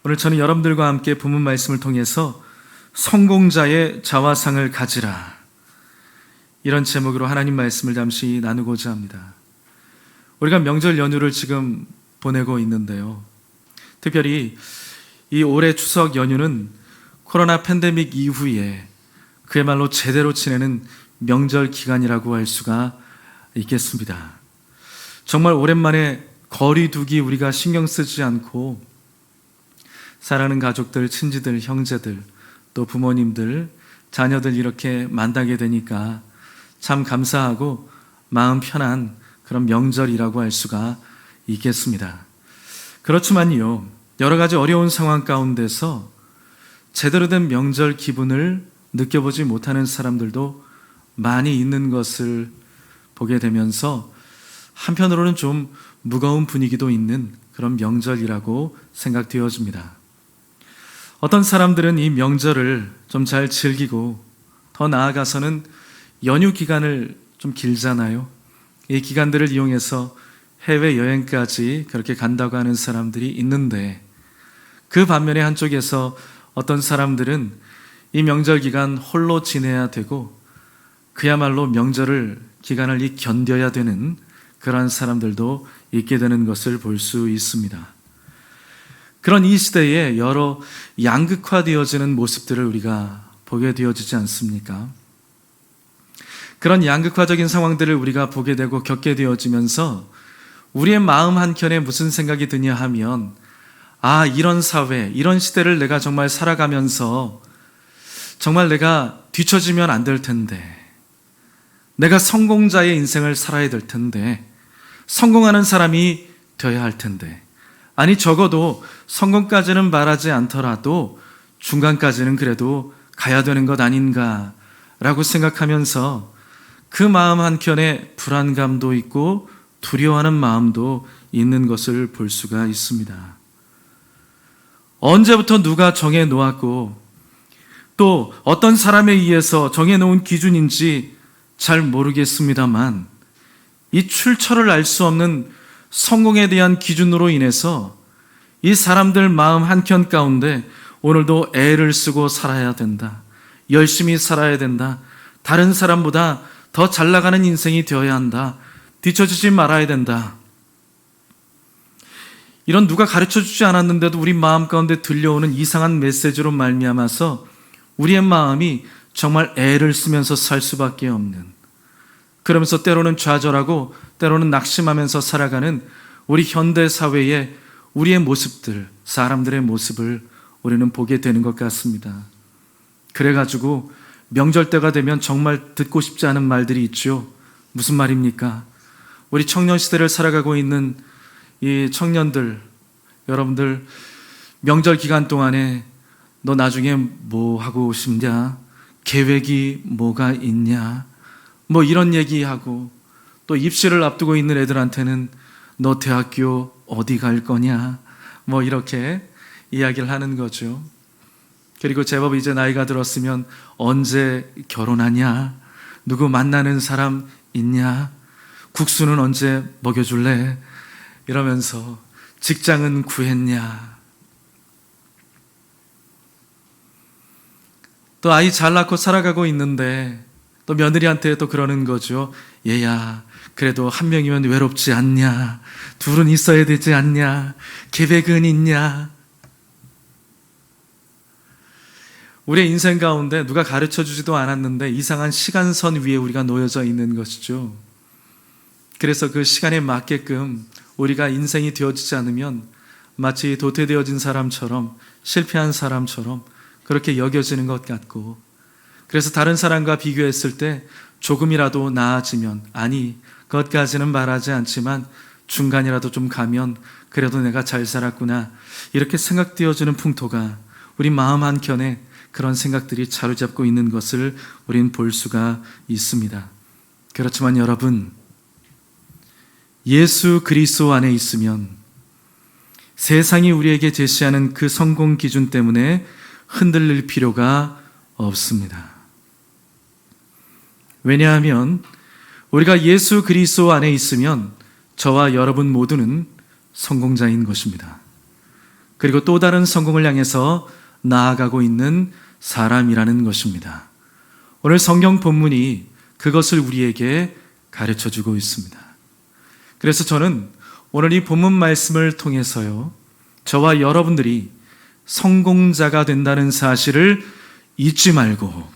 오늘 저는 여러분들과 함께 본문 말씀을 통해서 성공자의 자화상을 가지라, 이런 제목으로 하나님 말씀을 잠시 나누고자 합니다. 우리가 명절 연휴를 지금 보내고 있는데요, 특별히 이 올해 추석 연휴는 코로나 팬데믹 이후에 그야말로 제대로 지내는 명절 기간이라고 할 수가 있겠습니다. 정말 오랜만에 거리 두기 우리가 신경 쓰지 않고 사랑하는 가족들, 친지들, 형제들, 또 부모님들, 자녀들 이렇게 만나게 되니까 참 감사하고 마음 편한 그런 명절이라고 할 수가 있겠습니다. 그렇지만요, 여러 가지 어려운 상황 가운데서 제대로 된 명절 기분을 느껴보지 못하는 사람들도 많이 있는 것을 보게 되면서 한편으로는 좀 무거운 분위기도 있는 그런 명절이라고 생각되어집니다. 어떤 사람들은 이 명절을 좀 잘 즐기고 더 나아가서는 연휴 기간을 좀 길잖아요. 이 기간들을 이용해서 해외여행까지 그렇게 간다고 하는 사람들이 있는데, 그 반면에 한쪽에서 어떤 사람들은 이 명절 기간 홀로 지내야 되고 그야말로 명절을 기간을 견뎌야 되는 그러한 사람들도 있게 되는 것을 볼 수 있습니다. 그런 이 시대에 여러 양극화되어지는 모습들을 우리가 보게 되어지지 않습니까? 그런 양극화적인 상황들을 우리가 보게 되고 겪게 되어지면서 우리의 마음 한켠에 무슨 생각이 드냐 하면, 이런 사회, 이런 시대를 내가 정말 살아가면서 정말 내가 뒤처지면 안 될 텐데, 내가 성공자의 인생을 살아야 될 텐데, 성공하는 사람이 되어야 할 텐데, 아니 적어도 성공까지는 말하지 않더라도 중간까지는 그래도 가야 되는 것 아닌가라고 생각하면서 그 마음 한켠에 불안감도 있고 두려워하는 마음도 있는 것을 볼 수가 있습니다. 언제부터 누가 정해 놓았고 또 어떤 사람에 의해서 정해 놓은 기준인지 잘 모르겠습니다만, 이 출처를 알 수 없는 성공에 대한 기준으로 인해서 이 사람들 마음 한켠 가운데 오늘도 애를 쓰고 살아야 된다, 열심히 살아야 된다, 다른 사람보다 더 잘 나가는 인생이 되어야 한다, 뒤처지지 말아야 된다, 이런 누가 가르쳐주지 않았는데도 우리 마음 가운데 들려오는 이상한 메시지로 말미암아서 우리의 마음이 정말 애를 쓰면서 살 수밖에 없는, 그러면서 때로는 좌절하고 때로는 낙심하면서 살아가는 우리 현대 사회의 우리의 모습들, 사람들의 모습을 우리는 보게 되는 것 같습니다. 그래가지고 명절 때가 되면 정말 듣고 싶지 않은 말들이 있죠. 무슨 말입니까? 우리 청년 시대를 살아가고 있는 이 청년들, 여러분들 명절 기간 동안에 너 나중에 뭐 하고 싶냐? 계획이 뭐가 있냐? 뭐 이런 얘기하고, 또 입시를 앞두고 있는 애들한테는 너 대학교 어디 갈 거냐? 뭐 이렇게 이야기를 하는 거죠. 그리고 제법 이제 나이가 들었으면 언제 결혼하냐? 누구 만나는 사람 있냐? 국수는 언제 먹여줄래? 이러면서 직장은 구했냐? 또 아이 잘 낳고 살아가고 있는데 또 며느리한테 또 그러는 거죠. 얘야, 그래도 한 명이면 외롭지 않냐? 둘은 있어야 되지 않냐? 계획은 있냐? 우리의 인생 가운데 누가 가르쳐주지도 않았는데 이상한 시간선 위에 우리가 놓여져 있는 것이죠. 그래서 그 시간에 맞게끔 우리가 인생이 되어지지 않으면 마치 도태되어진 사람처럼, 실패한 사람처럼 그렇게 여겨지는 것 같고, 그래서 다른 사람과 비교했을 때 조금이라도 나아지면, 아니 그것까지는 말하지 않지만 중간이라도 좀 가면 그래도 내가 잘 살았구나, 이렇게 생각되어지는 풍토가 우리 마음 한켠에 그런 생각들이 자리잡고 있는 것을 우리는 볼 수가 있습니다. 그렇지만 여러분, 예수 그리스도 안에 있으면 세상이 우리에게 제시하는 그 성공 기준 때문에 흔들릴 필요가 없습니다. 왜냐하면 우리가 예수 그리스도 안에 있으면 저와 여러분 모두는 성공자인 것입니다. 그리고 또 다른 성공을 향해서 나아가고 있는 사람이라는 것입니다. 오늘 성경 본문이 그것을 우리에게 가르쳐 주고 있습니다. 그래서 저는 오늘 이 본문 말씀을 통해서요, 저와 여러분들이 성공자가 된다는 사실을 잊지 말고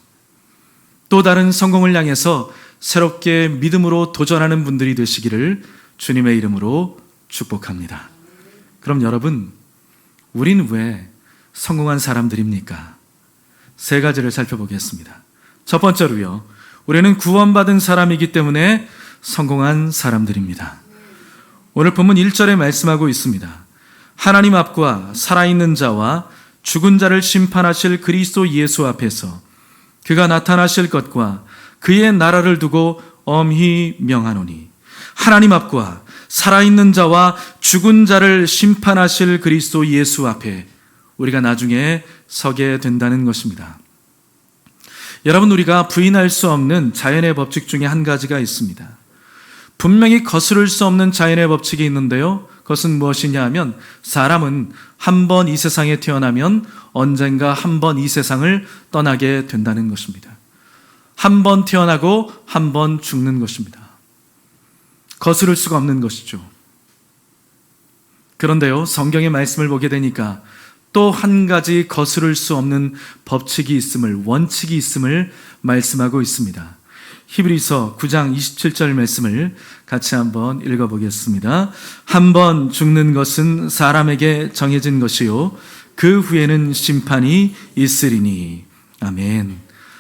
또 다른 성공을 향해서 새롭게 믿음으로 도전하는 분들이 되시기를 주님의 이름으로 축복합니다. 그럼 여러분, 우린 왜 성공한 사람들입니까? 세 가지를 살펴보겠습니다. 첫 번째로요, 우리는 구원받은 사람이기 때문에 성공한 사람들입니다. 오늘 본문 1절에 말씀하고 있습니다. 하나님 앞과 살아있는 자와 죽은 자를 심판하실 그리스도 예수 앞에서 그가 나타나실 것과 그의 나라를 두고 엄히 명하노니, 하나님 앞과 살아있는 자와 죽은 자를 심판하실 그리스도 예수 앞에 우리가 나중에 서게 된다는 것입니다. 여러분, 우리가 부인할 수 없는 자연의 법칙 중에 한 가지가 있습니다. 분명히 거스를 수 없는 자연의 법칙이 있는데요, 그것은 무엇이냐 하면 사람은 한 번 이 세상에 태어나면 언젠가 한 번 이 세상을 떠나게 된다는 것입니다. 한 번 태어나고 한 번 죽는 것입니다. 거스를 수가 없는 것이죠. 그런데요, 성경의 말씀을 보게 되니까 또 한 가지 거스를 수 없는 법칙이 있음을, 원칙이 있음을 말씀하고 있습니다. 히브리서 9장 27절 말씀을 같이 한번 읽어보겠습니다. 한 번 죽는 것은 사람에게 정해진 것이요 그 후에는 심판이 있으리니. 아멘.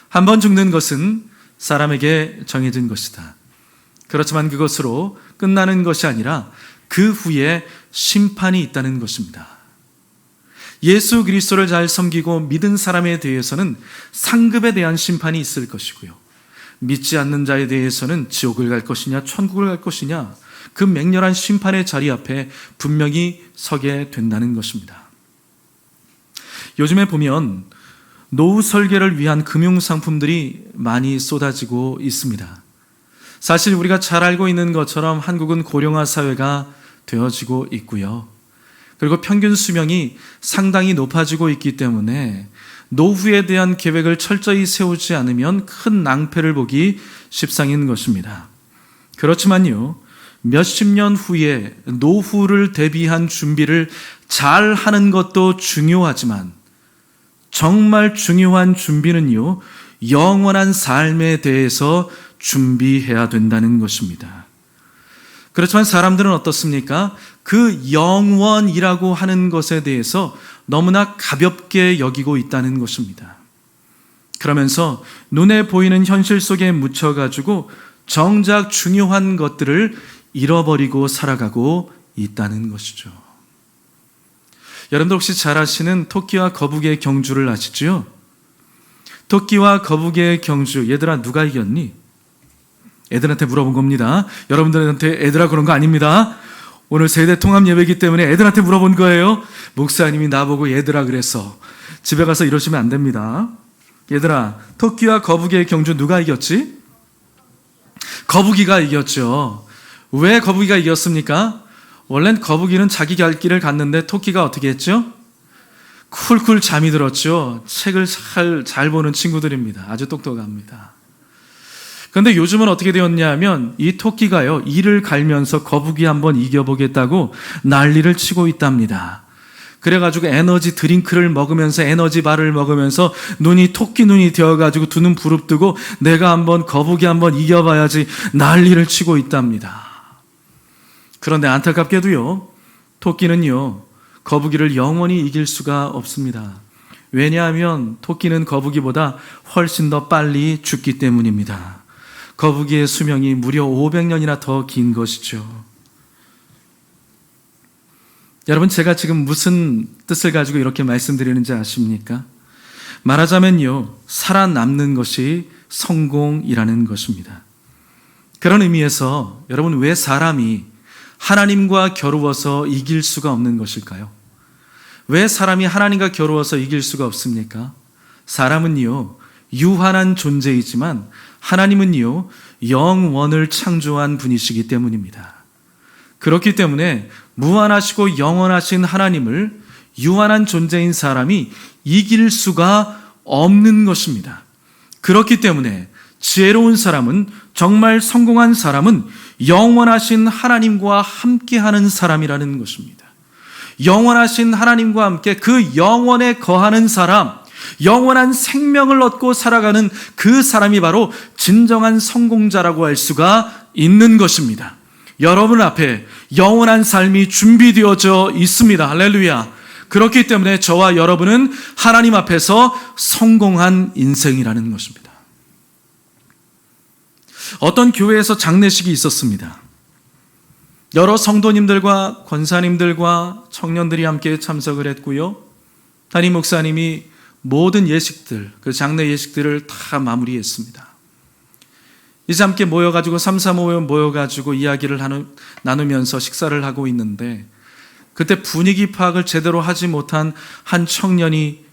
한 번 죽는 것은 사람에게 정해진 것이다. 그렇지만 그것으로 끝나는 것이 아니라 그 후에 심판이 있다는 것입니다. 예수 그리스도를 잘 섬기고 믿은 사람에 대해서는 상급에 대한 심판이 있을 것이고요, 믿지 않는 자에 대해서는 지옥을 갈 것이냐 천국을 갈 것이냐, 그 맹렬한 심판의 자리 앞에 분명히 서게 된다는 것입니다. 요즘에 보면 노후 설계를 위한 금융상품들이 많이 쏟아지고 있습니다. 사실 우리가 잘 알고 있는 것처럼 한국은 고령화 사회가 되어지고 있고요, 그리고 평균 수명이 상당히 높아지고 있기 때문에 노후에 대한 계획을 철저히 세우지 않으면 큰 낭패를 보기 십상인 것입니다. 그렇지만요, 몇십 년 후에 노후를 대비한 준비를 잘 하는 것도 중요하지만 정말 중요한 준비는요, 영원한 삶에 대해서 준비해야 된다는 것입니다. 그렇지만 사람들은 어떻습니까? 그 영원이라고 하는 것에 대해서 너무나 가볍게 여기고 있다는 것입니다. 그러면서 눈에 보이는 현실 속에 묻혀가지고 정작 중요한 것들을 잃어버리고 살아가고 있다는 것이죠. 여러분들 혹시 잘 아시는 토끼와 거북이의 경주를 아시죠? 토끼와 거북이의 경주, 얘들아 누가 이겼니? 애들한테 물어본 겁니다. 여러분들한테 애들아 그런 거 아닙니다. 오늘 세대 통합 예배이기 때문에 애들한테 물어본 거예요. 목사님이 나보고 얘들아 그랬어. 집에 가서 이러시면 안 됩니다. 얘들아, 토끼와 거북이의 경주 누가 이겼지? 거북이가 이겼죠. 왜 거북이가 이겼습니까? 원래는 거북이는 자기 갈 길을 갔는데 토끼가 어떻게 했죠? 쿨쿨 잠이 들었죠. 책을 잘 보는 친구들입니다. 아주 똑똑합니다. 그런데 요즘은 어떻게 되었냐면 이 토끼가요, 이를 갈면서 거북이 한번 이겨보겠다고 난리를 치고 있답니다. 그래가지고 에너지 드링크를 먹으면서 에너지 바를 먹으면서 눈이 토끼 눈이 되어가지고 두 눈 부릅뜨고 내가 한번 거북이 한번 이겨봐야지 난리를 치고 있답니다. 그런데 안타깝게도요, 토끼는요 거북이를 영원히 이길 수가 없습니다. 왜냐하면 토끼는 거북이보다 훨씬 더 빨리 죽기 때문입니다. 거북이의 수명이 무려 500년이나 더 긴 것이죠. 여러분, 제가 지금 무슨 뜻을 가지고 이렇게 말씀드리는지 아십니까? 말하자면요, 살아남는 것이 성공이라는 것입니다. 그런 의미에서 여러분, 왜 사람이 하나님과 겨루어서 이길 수가 없는 것일까요? 왜 사람이 하나님과 겨루어서 이길 수가 없습니까? 사람은요, 유한한 존재이지만 하나님은요, 영원을 창조한 분이시기 때문입니다. 그렇기 때문에 무한하시고 영원하신 하나님을 유한한 존재인 사람이 이길 수가 없는 것입니다. 그렇기 때문에 지혜로운 사람은, 정말 성공한 사람은 영원하신 하나님과 함께하는 사람이라는 것입니다. 영원하신 하나님과 함께 그 영원에 거하는 사람, 영원한 생명을 얻고 살아가는 그 사람이 바로 진정한 성공자라고 할 수가 있는 것입니다. 여러분 앞에 영원한 삶이 준비되어져 있습니다. 할렐루야. 그렇기 때문에 저와 여러분은 하나님 앞에서 성공한 인생이라는 것입니다. 어떤 교회에서 장례식이 있었습니다. 여러 성도님들과 권사님들과 청년들이 함께 참석을 했고요. 담임 목사님이 모든 예식들, 그 장례 예식들을 다 마무리했습니다. 이제 함께 모여가지고 삼삼오오 모여가지고 이야기를 나누면서 식사를 하고 있는데, 그때 분위기 파악을 제대로 하지 못한 한 청년이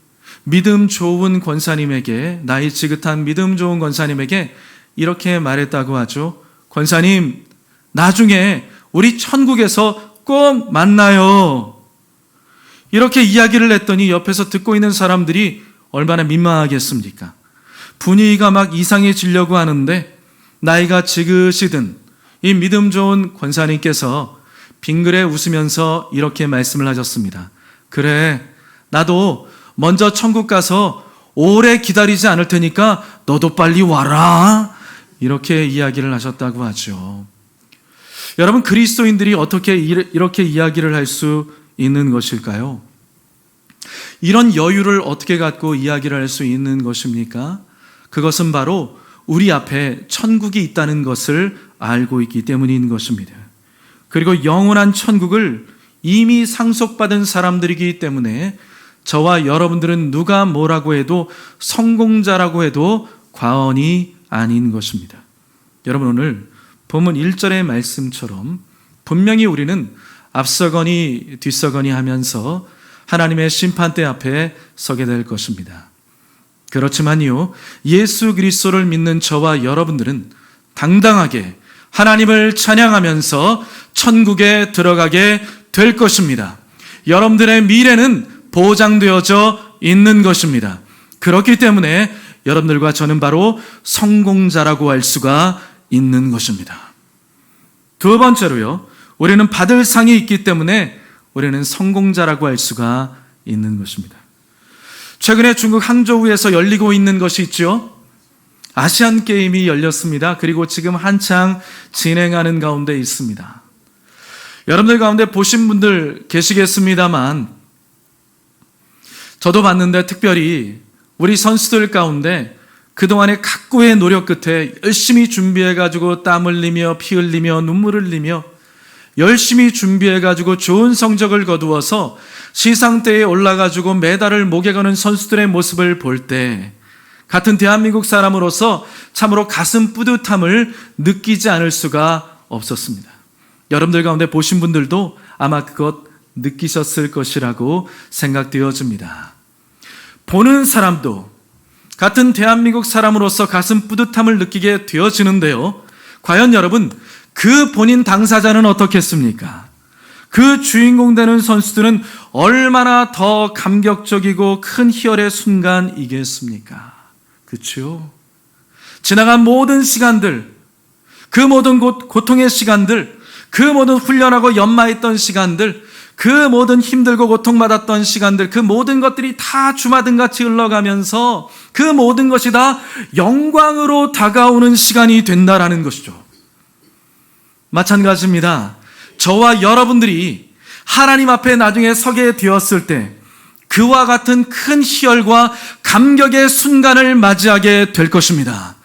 믿음 좋은 권사님에게, 나이 지긋한 믿음 좋은 권사님에게 이렇게 말했다고 하죠. 권사님, 나중에 우리 천국에서 꼭 만나요. 이렇게 이야기를 했더니 옆에서 듣고 있는 사람들이 얼마나 민망하겠습니까? 분위기가 막 이상해지려고 하는데 나이가 지긋이든 이 믿음 좋은 권사님께서 빙그레 웃으면서 이렇게 말씀을 하셨습니다. 그래, 나도 먼저 천국 가서 오래 기다리지 않을 테니까 너도 빨리 와라. 이렇게 이야기를 하셨다고 하죠. 여러분, 그리스도인들이 어떻게 이렇게 이야기를 할 수 있는 것일까요? 이런 여유를 어떻게 갖고 이야기를 할 수 있는 것입니까? 그것은 바로 우리 앞에 천국이 있다는 것을 알고 있기 때문인 것입니다. 그리고 영원한 천국을 이미 상속받은 사람들이기 때문에 저와 여러분들은 누가 뭐라고 해도, 성공자라고 해도 과언이 아닌 것입니다. 여러분, 오늘 본문 1절의 말씀처럼 분명히 우리는 앞서거니 뒤서거니 하면서 하나님의 심판대 앞에 서게 될 것입니다. 그렇지만요, 예수 그리스도를 믿는 저와 여러분들은 당당하게 하나님을 찬양하면서 천국에 들어가게 될 것입니다. 여러분들의 미래는 보장되어져 있는 것입니다. 그렇기 때문에 여러분들과 저는 바로 성공자라고 할 수가 있는 것입니다. 두 번째로요, 우리는 받을 상이 있기 때문에 우리는 성공자라고 할 수가 있는 것입니다. 최근에 중국 항저우에서 열리고 있는 것이 있죠. 아시안 게임이 열렸습니다. 그리고 지금 한창 진행하는 가운데 있습니다. 여러분들 가운데 보신 분들 계시겠습니다만, 저도 봤는데 특별히 우리 선수들 가운데 그동안의 각고의 노력 끝에 열심히 준비해가지고 땀 흘리며 피 흘리며 눈물 흘리며 열심히 준비해가지고 좋은 성적을 거두어서 시상대에 올라가지고 메달을 목에 거는 선수들의 모습을 볼 때 같은 대한민국 사람으로서 참으로 가슴 뿌듯함을 느끼지 않을 수가 없었습니다. 여러분들 가운데 보신 분들도 아마 그것 느끼셨을 것이라고 생각되어집니다. 보는 사람도 같은 대한민국 사람으로서 가슴 뿌듯함을 느끼게 되어지는데요, 과연 여러분, 그 본인 당사자는 어떻겠습니까? 그 주인공 되는 선수들은 얼마나 더 감격적이고 큰 희열의 순간이겠습니까? 그렇죠? 지나간 모든 시간들, 그 모든 고통의 시간들, 그 모든 훈련하고 연마했던 시간들, 그 모든 힘들고 고통받았던 시간들, 그 모든 것들이 다 주마등같이 흘러가면서 그 모든 것이 다 영광으로 다가오는 시간이 된다라는 것이죠. 마찬가지입니다. 저와 여러분들이 하나님 앞에 나중에 서게 되었을 때 그와 같은 큰 희열과 감격의 순간을 맞이하게 될 것입니다.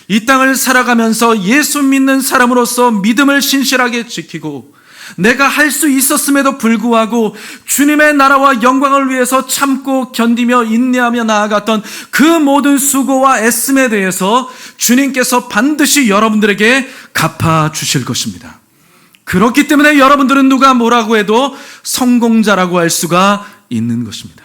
이 땅을 살아가면서 예수 믿는 사람으로서 믿음을 신실하게 지키고 내가 할 수 있었음에도 불구하고 주님의 나라와 영광을 위해서 참고 견디며 인내하며 나아갔던 그 모든 수고와 애씀에 대해서 주님께서 반드시 여러분들에게 갚아주실 것입니다. 그렇기 때문에 여러분들은 누가 뭐라고 해도 성공자라고 할 수가 있는 것입니다.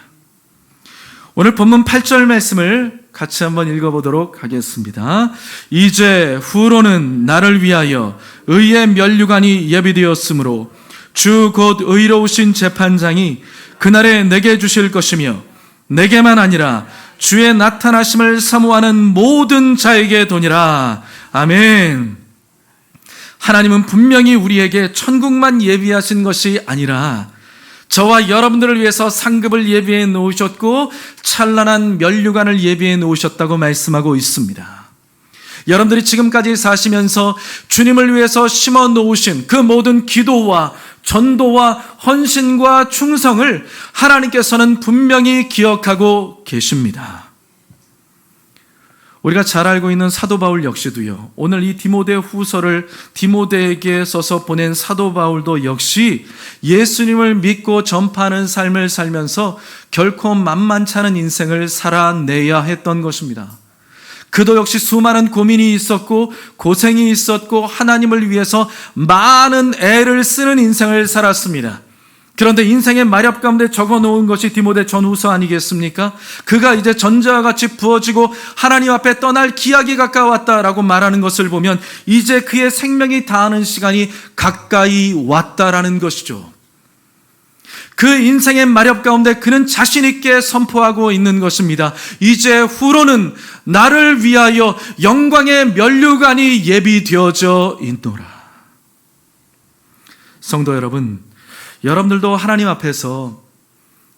오늘 본문 8절 말씀을 같이 한번 읽어보도록 하겠습니다. 이제 후로는 나를 위하여 의의 면류관이 예비되었으므로 주 곧 의로우신 재판장이 그날에 내게 주실 것이며 내게만 아니라 주의 나타나심을 사모하는 모든 자에게 도니라. 아멘. 하나님은 분명히 우리에게 천국만 예비하신 것이 아니라 저와 여러분들을 위해서 상급을 예비해 놓으셨고 찬란한 면류관을 예비해 놓으셨다고 말씀하고 있습니다. 여러분들이 지금까지 사시면서 주님을 위해서 심어 놓으신 그 모든 기도와 전도와 헌신과 충성을 하나님께서는 분명히 기억하고 계십니다. 우리가 잘 알고 있는 사도 바울 역시도요, 오늘 이 디모데 후서를 디모데에게 써서 보낸 사도 바울도 역시 예수님을 믿고 전파하는 삶을 살면서 결코 만만치 않은 인생을 살아내야 했던 것입니다. 그도 역시 수많은 고민이 있었고 고생이 있었고 하나님을 위해서 많은 애를 쓰는 인생을 살았습니다. 그런데 인생의 마렵 가운데 적어놓은 것이 디모데 전후서 아니겠습니까? 그가 이제 전자와 같이 부어지고 하나님 앞에 떠날 기약이 가까웠다라고 말하는 것을 보면 이제 그의 생명이 다하는 시간이 가까이 왔다라는 것이죠. 그 인생의 마렵 가운데 그는 자신 있게 선포하고 있는 것입니다. 이제 후로는 나를 위하여 영광의 면류관이 예비되어져 있노라. 성도 여러분, 여러분들도 하나님 앞에서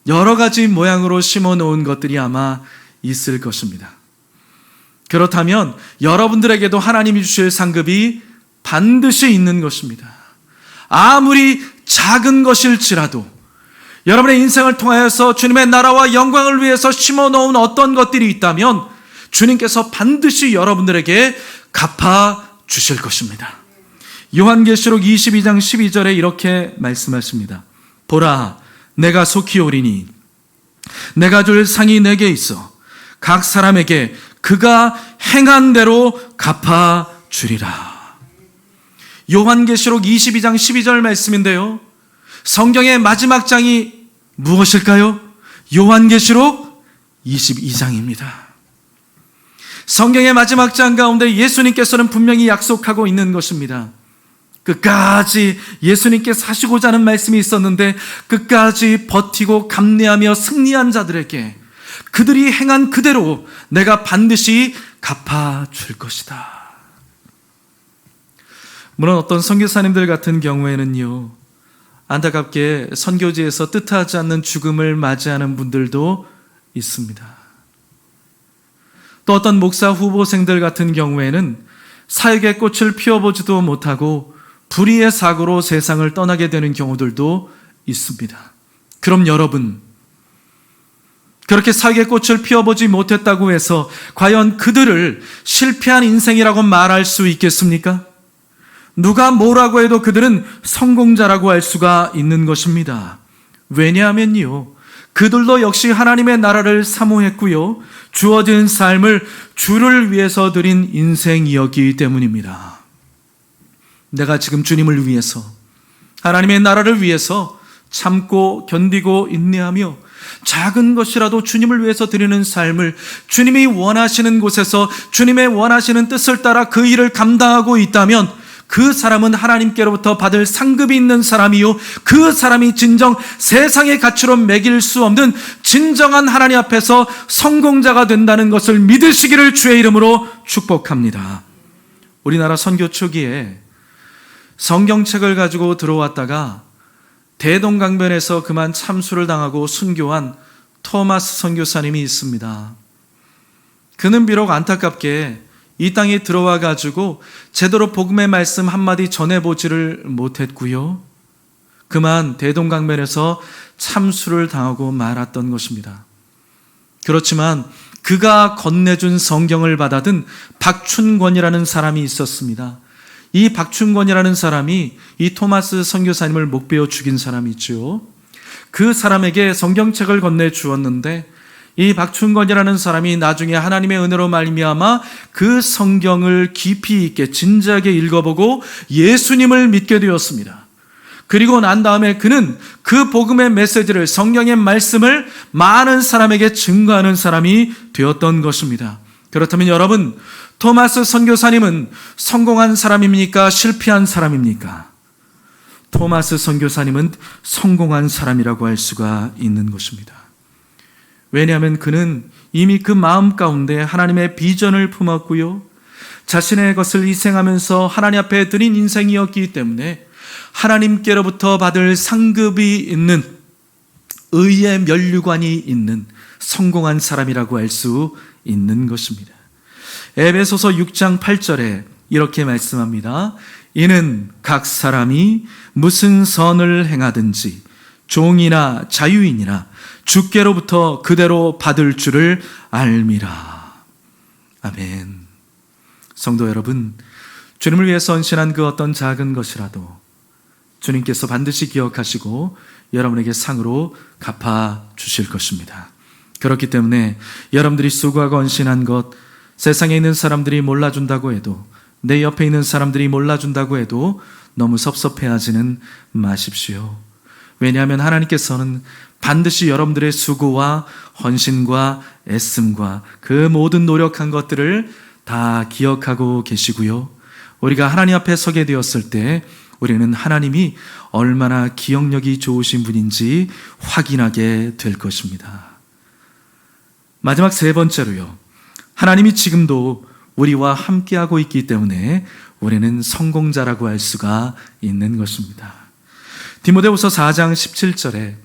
여러 가지 모양으로 심어 놓은 것들이 아마 있을 것입니다. 그렇다면 여러분들에게도 하나님이 주실 상급이 반드시 있는 것입니다. 아무리 작은 것일지라도 여러분의 인생을 통하여서 주님의 나라와 영광을 위해서 심어 놓은 어떤 것들이 있다면 주님께서 반드시 여러분들에게 갚아 주실 것입니다. 요한계시록 22장 12절에 이렇게 말씀하십니다. 보라, 내가 속히 오리니 내가 줄 상이 내게 있어 각 사람에게 그가 행한 대로 갚아 주리라. 요한계시록 22장 12절 말씀인데요, 성경의 마지막 장이 무엇일까요? 요한계시록 22장입니다. 성경의 마지막 장 가운데 예수님께서는 분명히 약속하고 있는 것입니다. 끝까지 예수님께 사시고자 하는 말씀이 있었는데 끝까지 버티고 감내하며 승리한 자들에게 그들이 행한 그대로 내가 반드시 갚아줄 것이다. 물론 어떤 선교사님들 같은 경우에는요, 안타깝게 선교지에서 뜻하지 않는 죽음을 맞이하는 분들도 있습니다. 또 어떤 목사 후보생들 같은 경우에는 사역의 꽃을 피워보지도 못하고 불의의 사고로 세상을 떠나게 되는 경우들도 있습니다. 그럼 여러분, 그렇게 사역의 꽃을 피워보지 못했다고 해서 과연 그들을 실패한 인생이라고 말할 수 있겠습니까? 누가 뭐라고 해도 그들은 성공자라고 할 수가 있는 것입니다. 왜냐하면요, 그들도 역시 하나님의 나라를 사모했고요, 주어진 삶을 주를 위해서 드린 인생이었기 때문입니다. 내가 지금 주님을 위해서, 하나님의 나라를 위해서 참고 견디고 인내하며 작은 것이라도 주님을 위해서 드리는 삶을 주님이 원하시는 곳에서 주님의 원하시는 뜻을 따라 그 일을 감당하고 있다면 그 사람은 하나님께로부터 받을 상급이 있는 사람이요, 그 사람이 진정 세상의 가치로 매길 수 없는 진정한 하나님 앞에서 성공자가 된다는 것을 믿으시기를 주의 이름으로 축복합니다. 우리나라 선교 초기에 성경책을 가지고 들어왔다가 대동강변에서 그만 참수를 당하고 순교한 토마스 선교사님이 있습니다. 그는 비록 안타깝게 이 땅에 들어와 가지고 제대로 복음의 말씀 한마디 전해보지를 못했고요, 그만 대동강변에서 참수를 당하고 말았던 것입니다. 그렇지만 그가 건네준 성경을 받아든 박춘권이라는 사람이 있었습니다. 이 박춘권이라는 사람이 이 토마스 선교사님을 목베어 죽인 사람이죠. 그 사람에게 성경책을 건네주었는데 이 박춘권이라는 사람이 나중에 하나님의 은혜로 말미암아 그 성경을 깊이 있게 진지하게 읽어보고 예수님을 믿게 되었습니다. 그리고 난 다음에 그는 그 복음의 메시지를, 성경의 말씀을 많은 사람에게 증거하는 사람이 되었던 것입니다. 그렇다면 여러분, 토마스 선교사님은 성공한 사람입니까? 실패한 사람입니까? 토마스 선교사님은 성공한 사람이라고 할 수가 있는 것입니다. 왜냐하면 그는 이미 그 마음 가운데 하나님의 비전을 품었고요, 자신의 것을 희생하면서 하나님 앞에 드린 인생이었기 때문에 하나님께로부터 받을 상급이 있는, 의의 면류관이 있는 성공한 사람이라고 할 수 있는 것입니다. 에베소서 6장 8절에 이렇게 말씀합니다. 이는 각 사람이 무슨 선을 행하든지 종이나 자유인이나 주께로부터 그대로 받을 줄을 알미라. 아멘. 성도 여러분, 주님을 위해 헌신한 그 어떤 작은 것이라도 주님께서 반드시 기억하시고 여러분에게 상으로 갚아주실 것입니다. 그렇기 때문에 여러분들이 수고하고 헌신한 것, 세상에 있는 사람들이 몰라준다고 해도, 내 옆에 있는 사람들이 몰라준다고 해도 너무 섭섭해하지는 마십시오. 왜냐하면 하나님께서는 반드시 여러분들의 수고와 헌신과 애씀과 그 모든 노력한 것들을 다 기억하고 계시고요, 우리가 하나님 앞에 서게 되었을 때 우리는 하나님이 얼마나 기억력이 좋으신 분인지 확인하게 될 것입니다. 마지막 세 번째로요, 하나님이 지금도 우리와 함께하고 있기 때문에 우리는 성공자라고 할 수가 있는 것입니다. 디모데후서 4장 17절에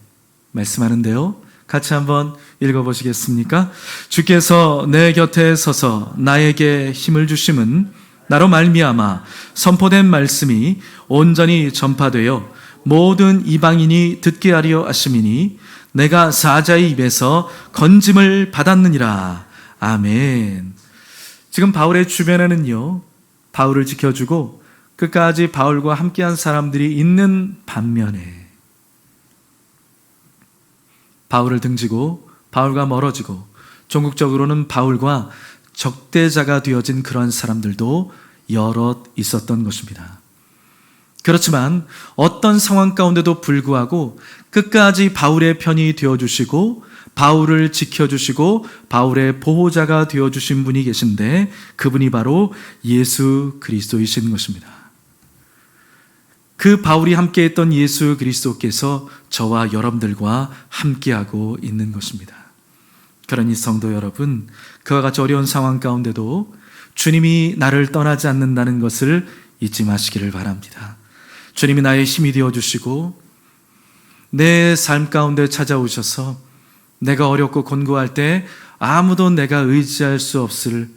말씀하는데요, 같이 한번 읽어보시겠습니까? 주께서 내 곁에 서서 나에게 힘을 주심은 나로 말미암아 선포된 말씀이 온전히 전파되어 모든 이방인이 듣게 하려 하심이니 내가 사자의 입에서 건짐을 받았느니라. 아멘. 지금 바울의 주변에는요, 바울을 지켜주고 끝까지 바울과 함께한 사람들이 있는 반면에 바울을 등지고 바울과 멀어지고 종국적으로는 바울과 적대자가 되어진 그런 사람들도 여럿 있었던 것입니다. 그렇지만 어떤 상황 가운데도 불구하고 끝까지 바울의 편이 되어주시고 바울을 지켜주시고 바울의 보호자가 되어주신 분이 계신데, 그분이 바로 예수 그리스도이신 것입니다. 그 바울이 함께했던 예수 그리스도께서 저와 여러분들과 함께하고 있는 것입니다. 그러니 성도 여러분, 그와 같이 어려운 상황 가운데도 주님이 나를 떠나지 않는다는 것을 잊지 마시기를 바랍니다. 주님이 나의 힘이 되어주시고 내 삶 가운데 찾아오셔서 내가 어렵고 곤고할 때 아무도 내가 의지할 수 없을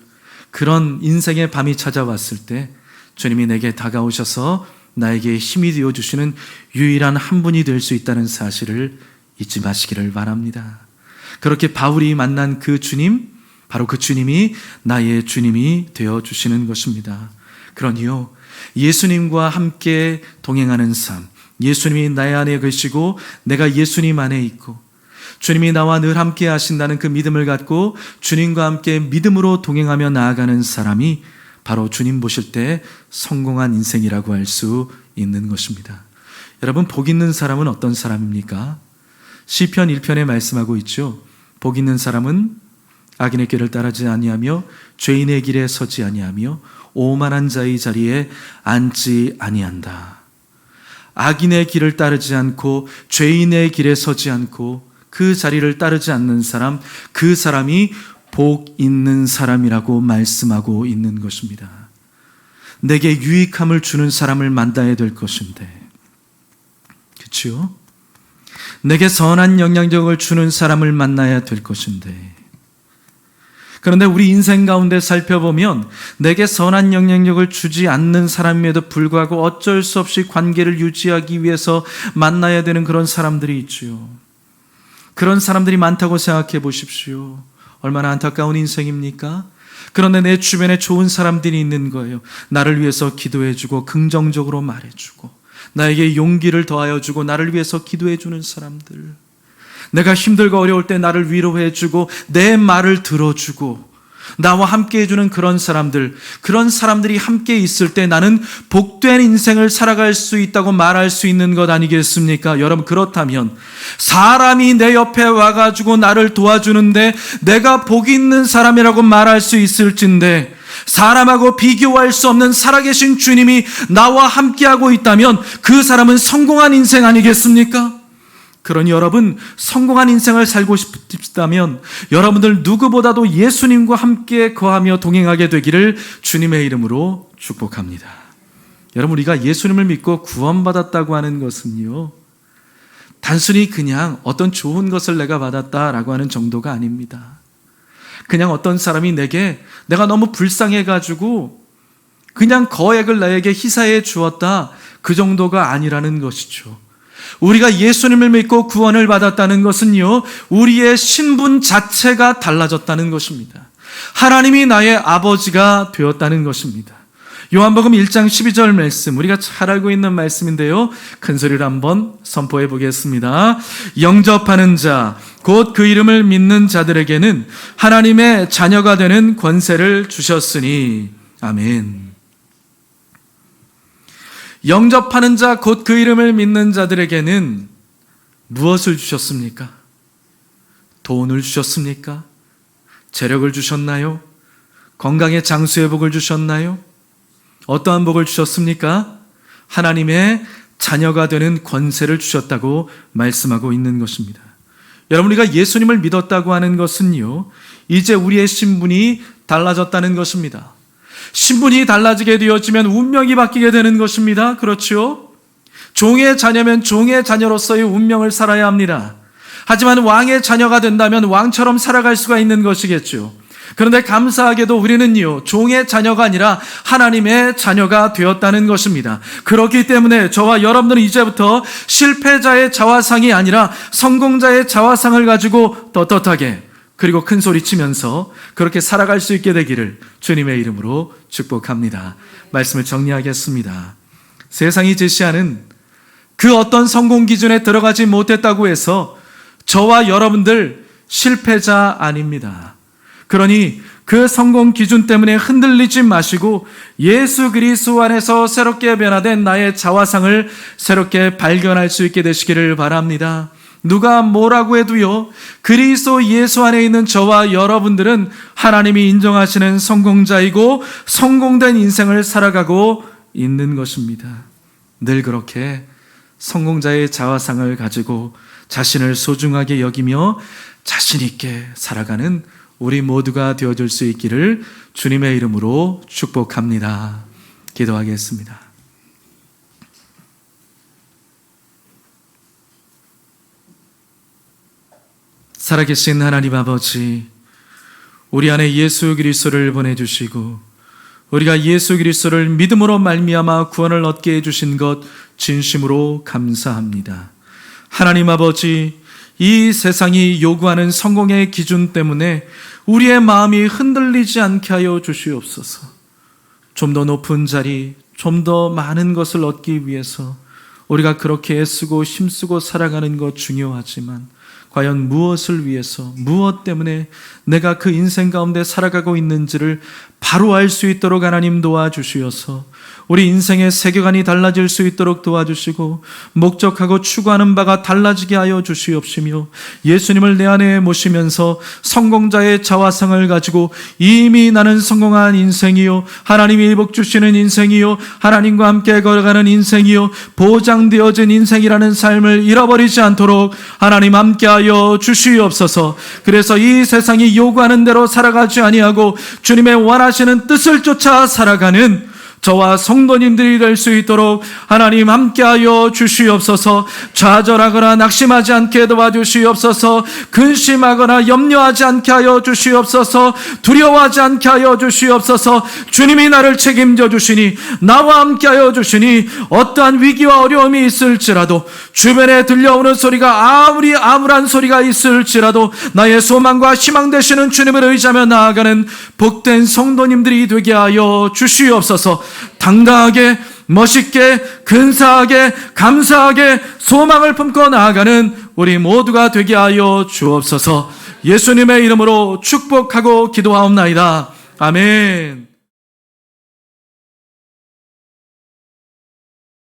그런 인생의 밤이 찾아왔을 때 주님이 내게 다가오셔서 나에게 힘이 되어주시는 유일한 한 분이 될 수 있다는 사실을 잊지 마시기를 바랍니다. 그렇게 바울이 만난 그 주님, 바로 그 주님이 나의 주님이 되어주시는 것입니다. 그러니요, 예수님과 함께 동행하는 삶, 예수님이 나의 안에 계시고 내가 예수님 안에 있고 주님이 나와 늘 함께 하신다는 그 믿음을 갖고 주님과 함께 믿음으로 동행하며 나아가는 사람이 바로 주님 보실 때 성공한 인생이라고 할 수 있는 것입니다. 여러분, 복 있는 사람은 어떤 사람입니까? 시편 1편에 말씀하고 있죠. 복 있는 사람은 악인의 길을 따르지 아니하며 죄인의 길에 서지 아니하며 오만한 자의 자리에 앉지 아니한다. 악인의 길을 따르지 않고 죄인의 길에 서지 않고 그 자리를 따르지 않는 사람, 그 사람이 복 있는 사람이라고 말씀하고 있는 것입니다. 내게 유익함을 주는 사람을 만나야 될 것인데, 그렇죠? 내게 선한 영향력을 주는 사람을 만나야 될 것인데, 그런데 우리 인생 가운데 살펴보면 내게 선한 영향력을 주지 않는 사람임에도 불구하고 어쩔 수 없이 관계를 유지하기 위해서 만나야 되는 그런 사람들이 있죠. 그런 사람들이 많다고 생각해 보십시오. 얼마나 안타까운 인생입니까? 그런데 내 주변에 좋은 사람들이 있는 거예요. 나를 위해서 기도해주고 긍정적으로 말해주고 나에게 용기를 더하여주고 나를 위해서 기도해주는 사람들, 내가 힘들고 어려울 때 나를 위로해주고 내 말을 들어주고 나와 함께 해주는 그런 사람들, 그런 사람들이 함께 있을 때 나는 복된 인생을 살아갈 수 있다고 말할 수 있는 것 아니겠습니까? 여러분, 그렇다면 사람이 내 옆에 와가지고 나를 도와주는데 내가 복 있는 사람이라고 말할 수 있을진데, 사람하고 비교할 수 없는 살아계신 주님이 나와 함께하고 있다면 그 사람은 성공한 인생 아니겠습니까? 그러니 여러분, 성공한 인생을 살고 싶다면 여러분들 누구보다도 예수님과 함께 거하며 동행하게 되기를 주님의 이름으로 축복합니다. 여러분, 우리가 예수님을 믿고 구원받았다고 하는 것은요, 단순히 그냥 어떤 좋은 것을 내가 받았다라고 하는 정도가 아닙니다. 그냥 어떤 사람이 내가 너무 불쌍해가지고 그냥 거액을 나에게 희사해 주었다, 그 정도가 아니라는 것이죠. 우리가 예수님을 믿고 구원을 받았다는 것은요, 우리의 신분 자체가 달라졌다는 것입니다. 하나님이 나의 아버지가 되었다는 것입니다. 요한복음 1장 12절 말씀, 우리가 잘 알고 있는 말씀인데요, 큰 소리로 한번 선포해 보겠습니다. 영접하는 자, 곧 그 이름을 믿는 자들에게는 하나님의 자녀가 되는 권세를 주셨으니. 아멘. 영접하는 자, 곧 그 이름을 믿는 자들에게는 무엇을 주셨습니까? 돈을 주셨습니까? 재력을 주셨나요? 건강의 장수의 복을 주셨나요? 어떠한 복을 주셨습니까? 하나님의 자녀가 되는 권세를 주셨다고 말씀하고 있는 것입니다. 여러분, 우리가 예수님을 믿었다고 하는 것은요, 이제 우리의 신분이 달라졌다는 것입니다. 신분이 달라지게 되어지면 운명이 바뀌게 되는 것입니다. 그렇죠? 종의 자녀면 종의 자녀로서의 운명을 살아야 합니다. 하지만 왕의 자녀가 된다면 왕처럼 살아갈 수가 있는 것이겠죠. 그런데 감사하게도 우리는요, 종의 자녀가 아니라 하나님의 자녀가 되었다는 것입니다. 그렇기 때문에 저와 여러분들은 이제부터 실패자의 자화상이 아니라 성공자의 자화상을 가지고 떳떳하게, 그리고 큰 소리 치면서 그렇게 살아갈 수 있게 되기를 주님의 이름으로 축복합니다. 말씀을 정리하겠습니다. 세상이 제시하는 그 어떤 성공 기준에 들어가지 못했다고 해서 저와 여러분들 실패자 아닙니다. 그러니 그 성공 기준 때문에 흔들리지 마시고 예수 그리스도 안에서 새롭게 변화된 나의 자화상을 새롭게 발견할 수 있게 되시기를 바랍니다. 누가 뭐라고 해도요, 그리스도 예수 안에 있는 저와 여러분들은 하나님이 인정하시는 성공자이고 성공된 인생을 살아가고 있는 것입니다. 늘 그렇게 성공자의 자화상을 가지고 자신을 소중하게 여기며 자신 있게 살아가는 우리 모두가 되어줄 수 있기를 주님의 이름으로 축복합니다. 기도하겠습니다. 살아계신 하나님 아버지, 우리 안에 예수 그리스도를 보내주시고 우리가 예수 그리스도를 믿음으로 말미암아 구원을 얻게 해주신 것 진심으로 감사합니다. 하나님 아버지, 이 세상이 요구하는 성공의 기준 때문에 우리의 마음이 흔들리지 않게 하여 주시옵소서. 좀 더 높은 자리, 좀 더 많은 것을 얻기 위해서 우리가 그렇게 애쓰고 힘쓰고 살아가는 것 중요하지만 과연 무엇을 위해서, 무엇 때문에 내가 그 인생 가운데 살아가고 있는지를 바로 알 수 있도록 하나님 도와주시어서 우리 인생의 세계관이 달라질 수 있도록 도와주시고 목적하고 추구하는 바가 달라지게 하여 주시옵시며 예수님을 내 안에 모시면서 성공자의 자화상을 가지고 이미 나는 성공한 인생이요, 하나님이 복 주시는 인생이요, 하나님과 함께 걸어가는 인생이요, 보장되어진 인생이라는 삶을 잃어버리지 않도록 하나님 함께하여 주시옵소서. 그래서 이 세상이 요구하는 대로 살아가지 아니하고 주님의 원하시는 뜻을 쫓아 살아가는 저와 성도님들이 될 수 있도록 하나님 함께하여 주시옵소서. 좌절하거나 낙심하지 않게 도와주시옵소서. 근심하거나 염려하지 않게 하여 주시옵소서. 두려워하지 않게 하여 주시옵소서. 주님이 나를 책임져 주시니, 나와 함께하여 주시니 어떠한 위기와 어려움이 있을지라도, 주변에 들려오는 소리가 아무리 암울한 소리가 있을지라도 나의 소망과 희망 되시는 주님을 의지하며 나아가는 복된 성도님들이 되게 하여 주시옵소서. 당당하게, 멋있게, 근사하게, 감사하게 소망을 품고 나아가는 우리 모두가 되게 하여 주옵소서. 예수님의 이름으로 축복하고 기도하옵나이다. 아멘.